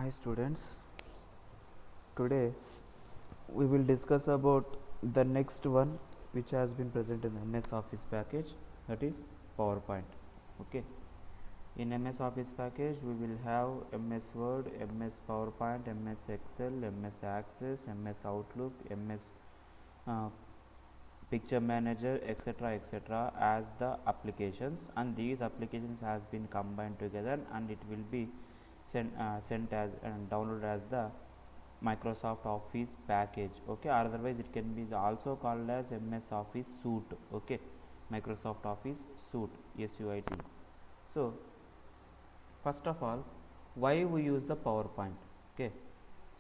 Hi students, today we will discuss about the next one which has been present in the MS Office package, that is PowerPoint. Okay, in MS Office package we will have MS Word, MS PowerPoint, MS Excel, MS Access, MS Outlook, MS uh, Picture Manager, etc. as the applications, and these applications has been combined together and it will be sent as and downloaded as the Microsoft Office package. Okay, or otherwise it can be also called as MS Office Suite. Okay, Microsoft Office Suite, SUIT. So first of all, why we use the PowerPoint? Okay,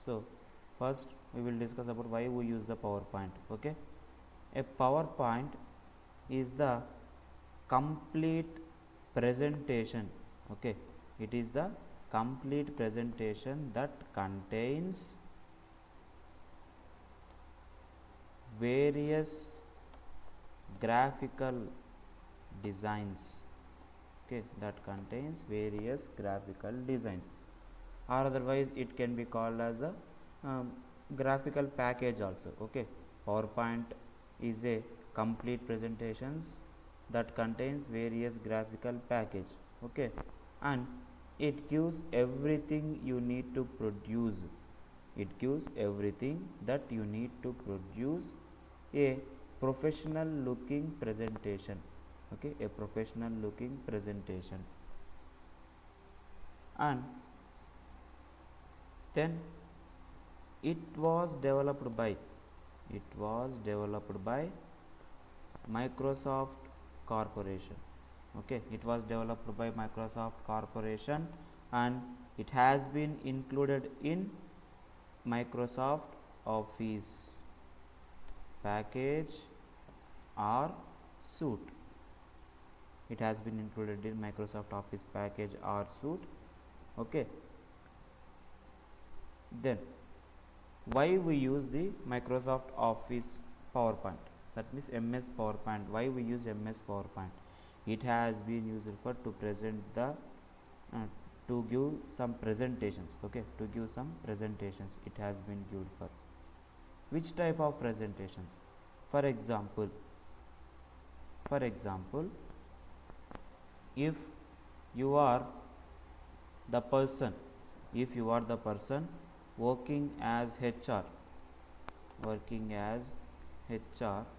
so first we will discuss about why we use the PowerPoint. Okay, a PowerPoint is the complete presentation. Okay, it is the complete presentation that contains various graphical designs. Okay, that contains various graphical designs, or otherwise it can be called as a graphical package also. Okay, PowerPoint is a complete presentations that contains various graphical package. Okay, and it gives everything you need to produce. It gives everything that you need to produce a professional looking presentation. Okay, a professional looking presentation. And then it was developed by Microsoft Corporation. Okay, it was developed by Microsoft Corporation and it has been included in Microsoft Office package or suite. It has been included in Microsoft Office package or suite. Okay, then why we use the Microsoft Office PowerPoint, that means MS PowerPoint. Why we use MS PowerPoint? It has been used for to present the to give some presentations. Okay, to give some presentations it has been used for. Which type of presentations? For example, if you are the person, working as HR, or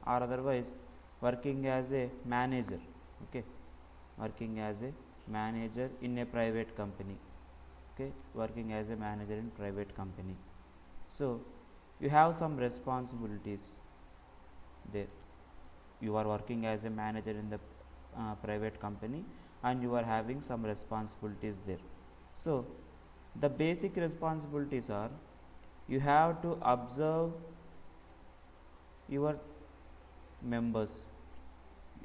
otherwise working as a manager. Okay, working as a manager in a private company. Okay, working as a manager in private company. So you have some responsibilities there. You are working as a manager in the private company and you are having some responsibilities there. So the basic responsibilities are, you have to observe your members,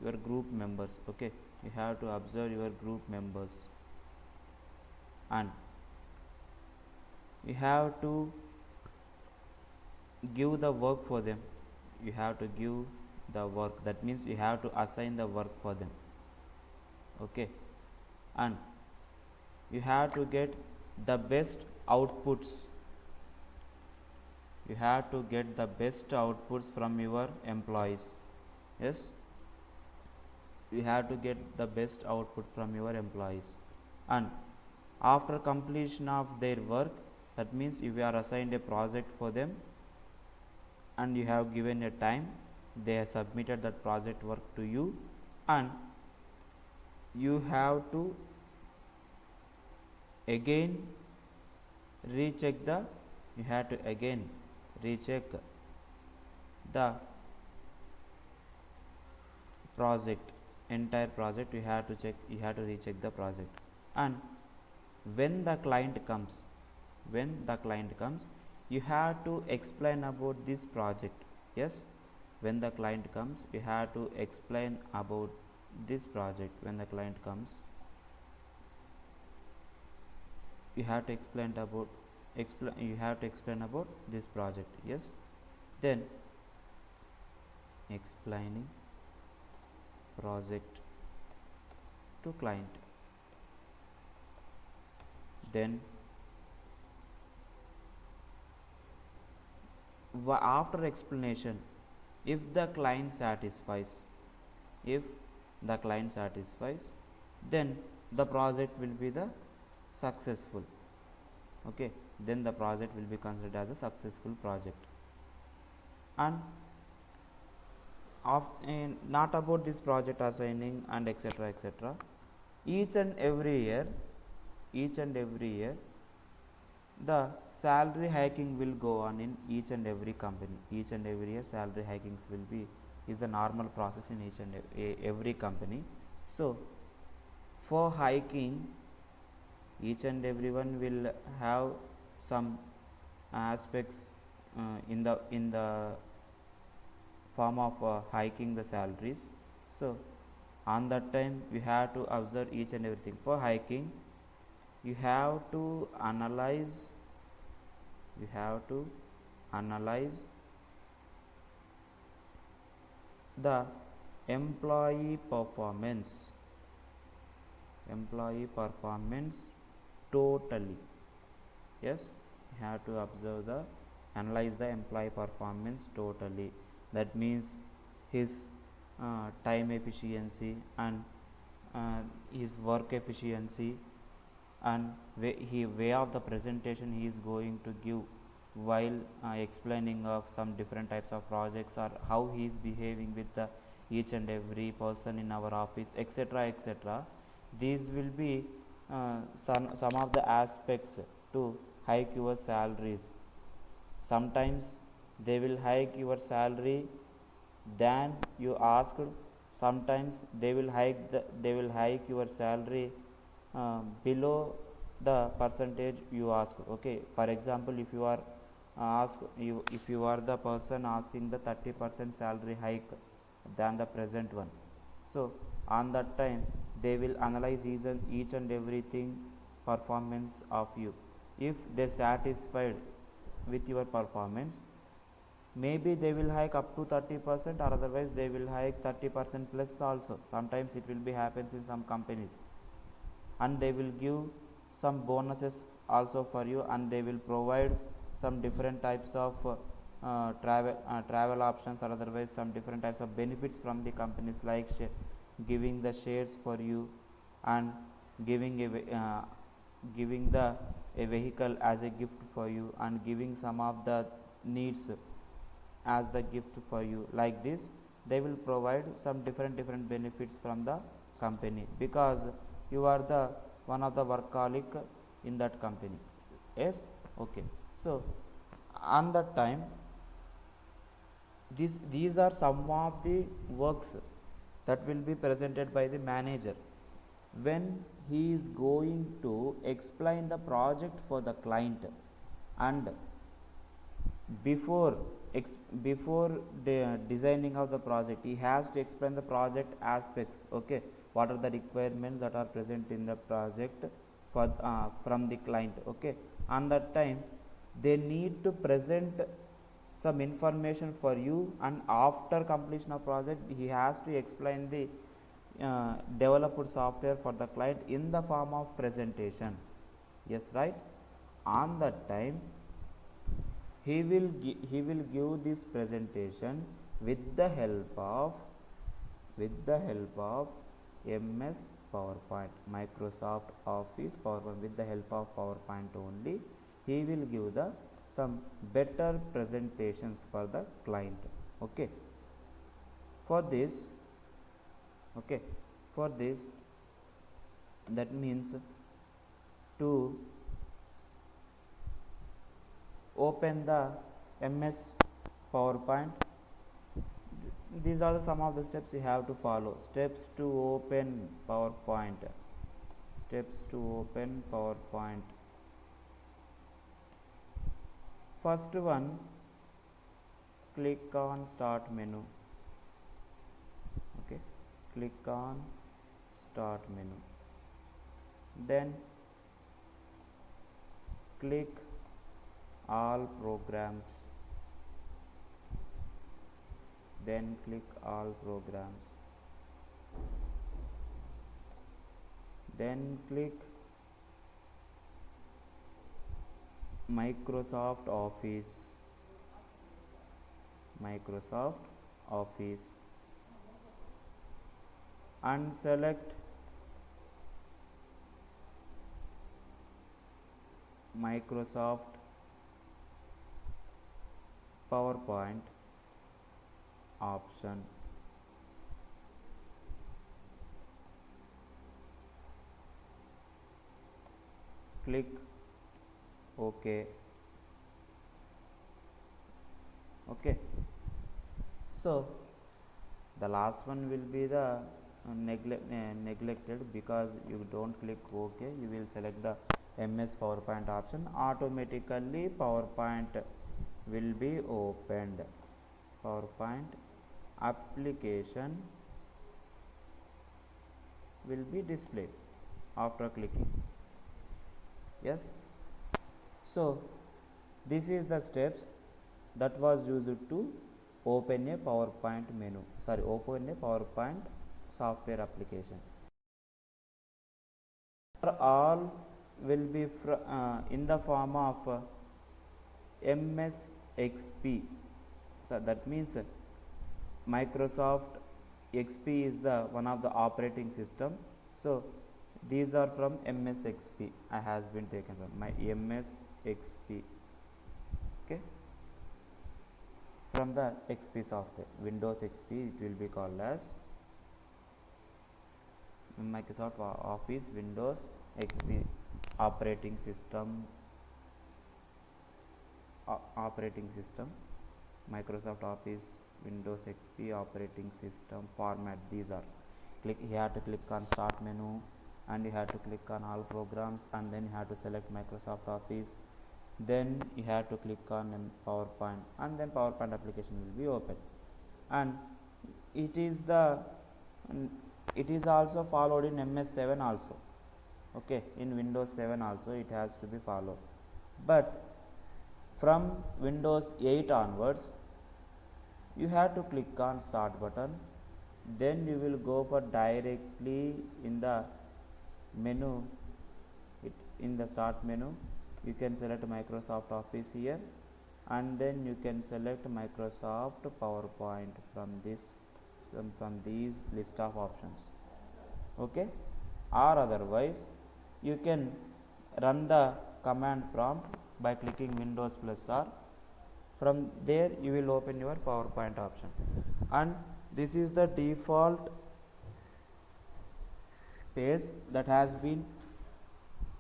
your group members. Okay, you have to observe your group members and you have to give the work for them. You have to give the work, that means you have to assign the work for them. Okay, and you have to get the best outputs. You have to get the best outputs from your employees. Yes, you have to get the best output from your employees. And after completion of their work, that means if you are assigned a project for them and you have given a time, they have submitted that project work to you, and you have to again recheck the the project, entire project. You have to recheck the project. And when the client comes, you have to explain about this project. Yes, when the client comes, you have to explain about this project. When the client comes, you have to explain about this project. Yes, then explaining project to client, then after explanation, if the client satisfies, if the client satisfies, then the project will be the successful. Okay, then the project will be considered as a successful project. And not about this project assigning and etc etc, each and every year the salary hiking will go on in each and every company. Each and every year salary hikings will be is the normal process in each and every company. So for hiking, each and everyone will have some aspects in the form of hiking the salaries. So on that time you have to observe each and everything. For hiking, you have to analyze the employee performance totally. Yes, you have to analyze the employee performance totally. That means his time efficiency and his work efficiency, and way of the presentation he is going to give while explaining of some different types of projects, or how he is behaving with each and every person in our office, etc etc. These will be some of the aspects to hike your salaries. Sometimes they will hike your salary than you asked. Sometimes they will hike your salary below the percentage you asked. Okay, for example, if you are if you are the person asking the 30% salary hike than the present one, so on that time they will analyze each and everything performance of you. If they satisfied with your performance, maybe they will hike up to 30%, or otherwise they will hike 30% plus also. Sometimes it will be happens in some companies, and they will give some bonuses also for you, and they will provide some different types of travel options, or otherwise some different types of benefits from the companies, like giving the shares for you, and giving a vehicle as a gift for you, and giving some of the needs as the gift for you. Like this, they will provide some different benefits from the company, because you are the one of the workaholic in that company. Yes, okay. So on that time, these are some of the works that will be presented by the manager when he is going to explain the project for the client. And before designing of the project, he has to explain the project aspects. Okay, what are the requirements that are present in the project for from the client. Okay, on that time they need to present some information for you, and after completion of project he has to explain the developed software for the client in the form of presentation. Yes, right. On that time he will give this presentation with the help of MS PowerPoint, Microsoft Office PowerPoint. With the help of PowerPoint only, he will give the some better presentations for the client. Okay, for this that means to open the MS PowerPoint, these are some of the steps you have to follow. Steps to open PowerPoint. First one, click on start menu. Okay, click on start menu, then click all programs, then click Microsoft Office, Microsoft Office and select Microsoft PowerPoint option. Click OK. Okay, so the last one will be the neglected, because you don't click OK, you will select the MS PowerPoint option. Automatically PowerPoint will be opened. PowerPoint application will be displayed after clicking. Yes, so this is the steps that was used to open a PowerPoint menu, open a PowerPoint software application. All will be in the form of MS XP. So that means Microsoft XP is the one of the operating system. So these are from MS XP. I has been taken from my MS XP. Okay, from the XP software, Windows XP it will be called as Microsoft Office Windows XP operating system. Microsoft Office Windows XP operating system format. These are, click, you have to click on start menu and you have to click on all programs, and then you have to select Microsoft Office, then you have to click on PowerPoint, and then PowerPoint application will be open. And it is also followed in MS7 also. Okay, in Windows 7 also it has to be followed, but from Windows 8 onwards you have to click on start button, then you will go for directly in the menu. In the start menu you can select Microsoft Office here, and then you can select Microsoft PowerPoint from these list of options. Okay, or otherwise you can run the command prompt by clicking Windows plus R. From there you will open your PowerPoint option, and this is the default page that has been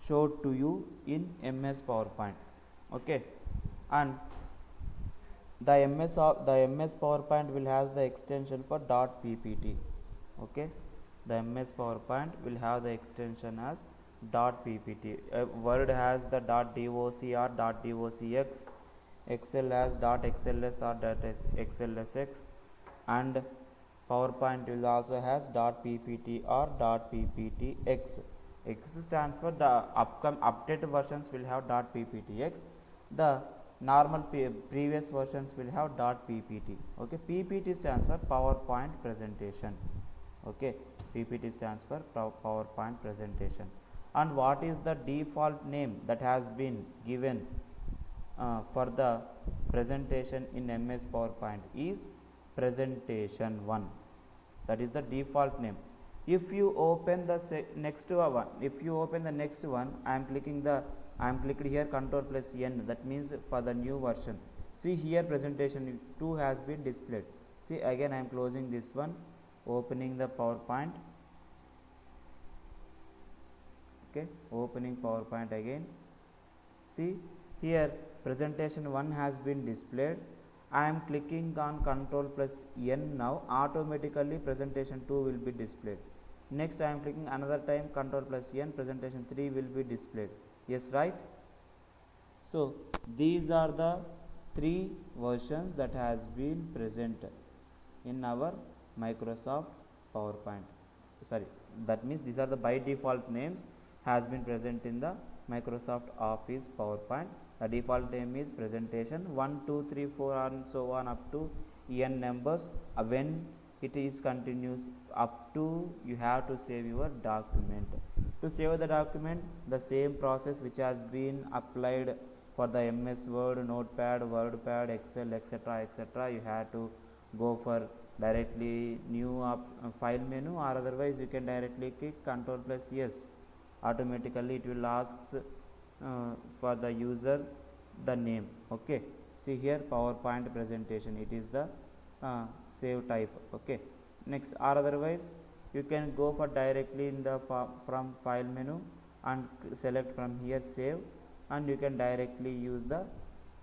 showed to you in MS PowerPoint. Okay, and the MS PowerPoint will has the extension for .ppt. Okay, the MS PowerPoint will have the extension as .ppt. Word has the .doc or .docx, Excel has .xls or .xlsx, and PowerPoint will also has .ppt or .pptx. X stands for the updated versions will have .pptx. The normal previous versions will have .ppt. Okay, PPT stands for PowerPoint presentation. Okay, PPT stands for PowerPoint presentation. And what is the default name that has been given for the presentation in MS PowerPoint is presentation 1. That is the default name. If you open the next one, I am clicked here Control plus N, that means for the new version. See here presentation 2 has been displayed. See, again I am closing this one, opening the PowerPoint. Okay, opening PowerPoint again. See here presentation 1 has been displayed. I am clicking on Control plus N now, automatically presentation 2 will be displayed. Next I am clicking another time Control plus N, presentation 3 will be displayed. Yes, right? So these are the 3 versions that has been present in our Microsoft PowerPoint. That means these are the by default names has been present in the Microsoft Office PowerPoint. The default name is presentation 1, 2, 3, 4 and so on up to n numbers. When it is continuous up to, you have to save your document. To save the document, the same process which has been applied for the MS Word, Notepad, WordPad, Excel, etc., etc., you have to go for directly new file menu, or otherwise you can directly click Control plus yes. Automatically it will ask for the user the name. Okay, see here PowerPoint presentation, it is the save type. Okay, next, or otherwise you can go for directly in the from file menu and select from here save, and you can directly use the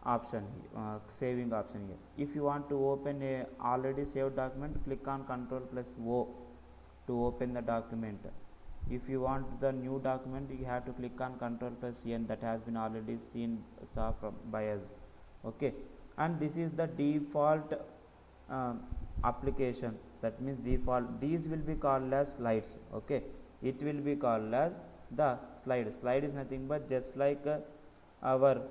option saving option here. If you want to open a already saved document, click on Control plus O to open the document. If you want the new document, you have to click on Control plus N, that has been already saw from by us. Okay, and this is the default application, that means default, these will be called as slides. Okay, it will be called as the slide is nothing but just like our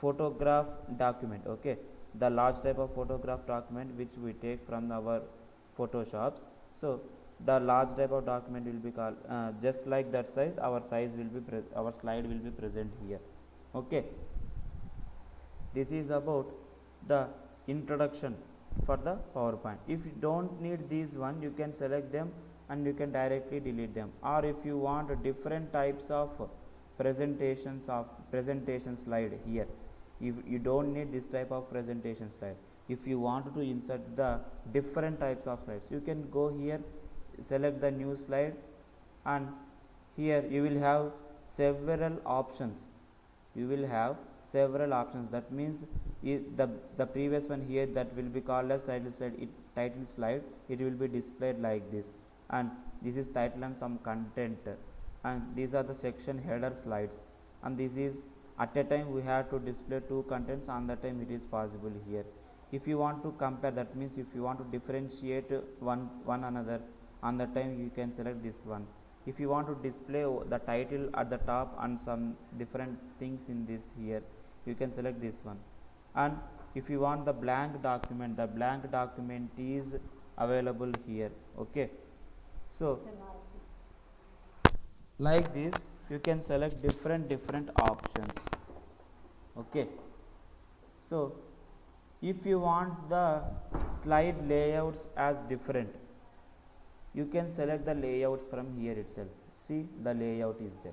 photograph document. Okay, the large type of photograph document which we take from our photoshops. So the large type of document will be called just like that size, our slide will be present here. Okay, this is about the introduction for the PowerPoint. If you don't need these one, you can select them and you can directly delete them. Or if you want different types of presentation slide here, if you don't need this type of presentation slide, if you want to insert the different types of slides, you can go here, select the new slide, and here you will have several options. That means the previous one here, that will be called as title slide, it will be displayed like this, and this is title and some content, and these are the section header slides, and this is at a time we have to display two contents on the time it is possible here. If you want to compare, that means if you want to differentiate one another, on the time you can select this one. If you want to display the title at the top and some different things in this here, you can select this one. And if you want the blank document is available here. Okay, so like this you can select different options. Okay, so if you want the slide layouts as different, you can select the layouts from here itself. See, the layout is there.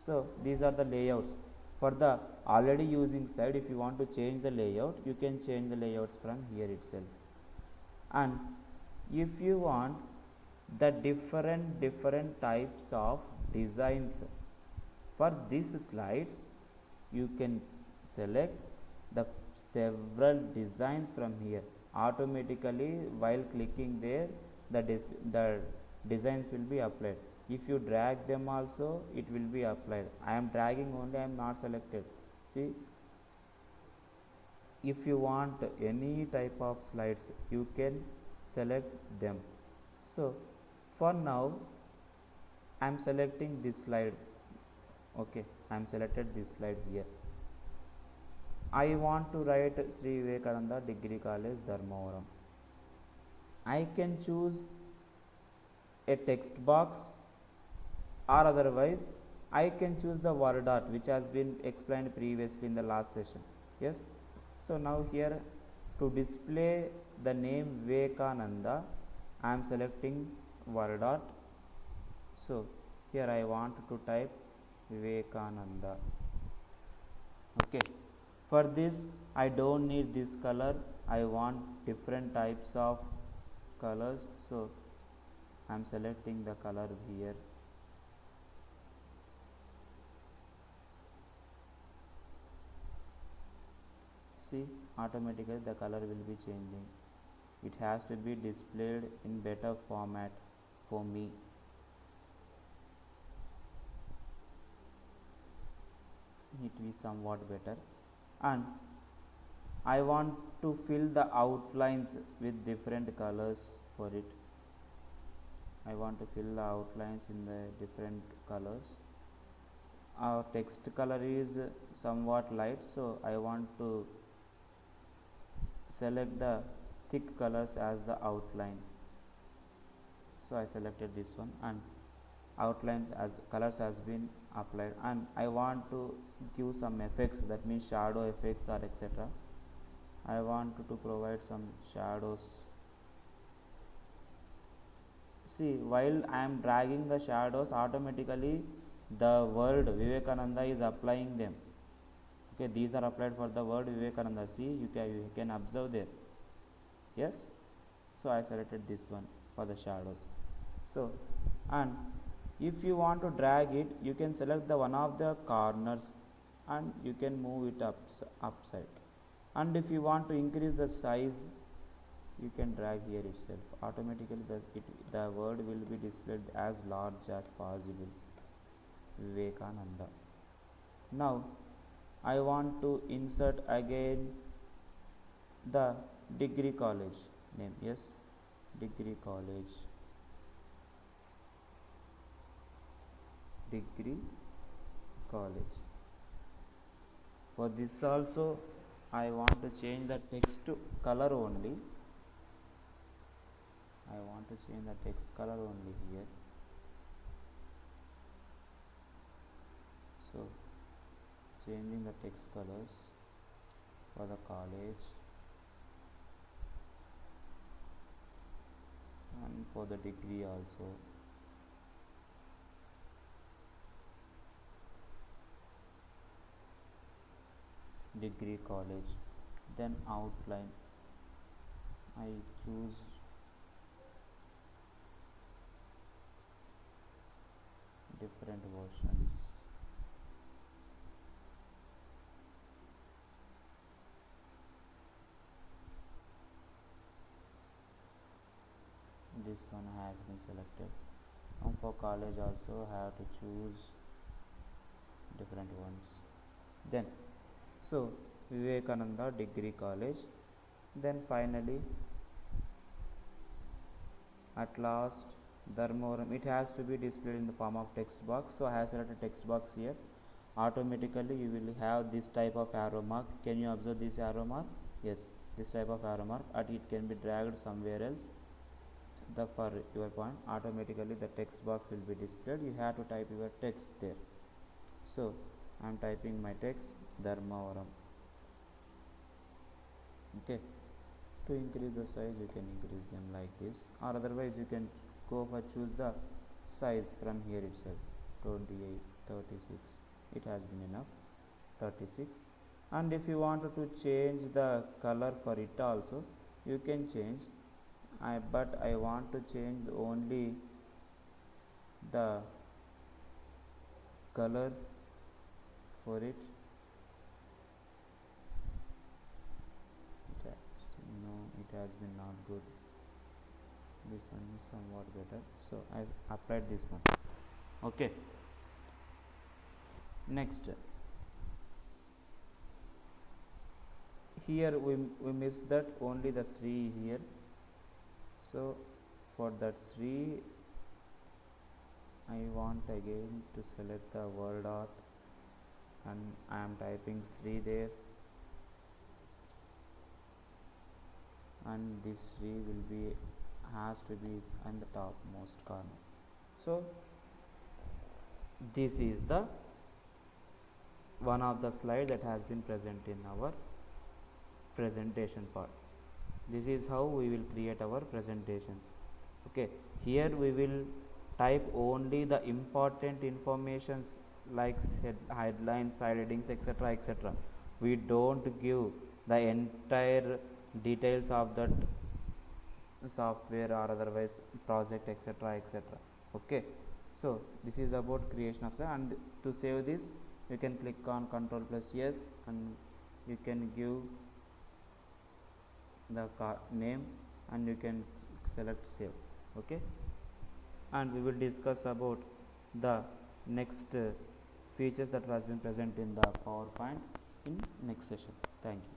So these are the layouts for the already using slide. If you want to change the layout, you can change the layouts from here itself. And if you want the different types of designs for these slides, you can select the several designs from here. Automatically while clicking there, the designs will be applied. If you drag them also, it will be applied. I am dragging only, I am not selected. See, if you want any type of slides, you can select them. So for now I am selecting this slide. Okay, I am selected this slide here. I want to write Sri Vivekananda Degree College, Dharmavaram. I can choose a text box, or otherwise I can choose the word art, which has been explained previously in the last session. Yes, so now here to display the name Vivekananda, I am selecting word art. So here I want to type Vivekananda. Okay, for this I don't need this color, I want different types of colors, so I am selecting the color here. See, automatically the color will be changing. It has to be displayed in better format for me. It will be somewhat better, and I want to fill the outlines with different colors for it. I want to fill the outlines in the different colors. Our text color is somewhat light, so I want to select the thick colors as the outline. So I selected this one, and outlines as colors has been applied, and I want to give some effects, that means shadow effects or etc. I want to provide some shadows. See, while I am dragging the shadows, automatically the word Vivekananda is applying them. Okay, these are applied for the word Vivekananda. See, you can observe there. Yes, so I selected this one for the shadows. So, and if you want to drag it, you can select the one of the corners and you can move it upside. And if you want to increase the size, you can drag here itself. Automatically the word will be displayed as large as possible, Vivekananda. Now I want to insert again the degree college name. Yes, degree college, degree college. For this also I want to change the text to color only. I want to change the text color only here. So changing the text colors for the college and for the degree also. Degree college. Then outline, I choose different versions. This one has been selected, and for college also I have to choose different ones. Then so Vivekananda Degree College. Then finally at last Dharmavaram, it has to be displayed in the form of text box. So I have selected text box here. Automatically you will have this type of arrow mark. Can you observe this arrow mark? Yes, this type of arrow mark, and it can be dragged somewhere else. The for your point, automatically the text box will be displayed. You have to type your text there. So I am typing my text Dharmavaram. Okay, to increase the size you can increase them like this, or otherwise you can go for choose the size from here itself. 28, 36, it has been enough. 36. And if you wanted to change the color for it also, you can change. But I want to change only the color for it. No, it has been not good. This one is somewhat better, so I applied this one. Okay, next here we missed that only the Sri here. So for that Sri, I want again to select the word art, and I am typing Sri there, and this Sri will be has to be on the topmost corner. So this is the one of the slide that has been present in our presentation part. This is how we will create our presentations. Okay, here we will type only the important informations like headlines, side headings, etc., etc. We don't give the entire details of that software or otherwise project, etc., etc. Okay, so this is about creation of the, and to save this you can click on Ctrl+S and you can give the name and you can select save. Okay, and we will discuss about the next features that has been present in the PowerPoint in next session. Thank you.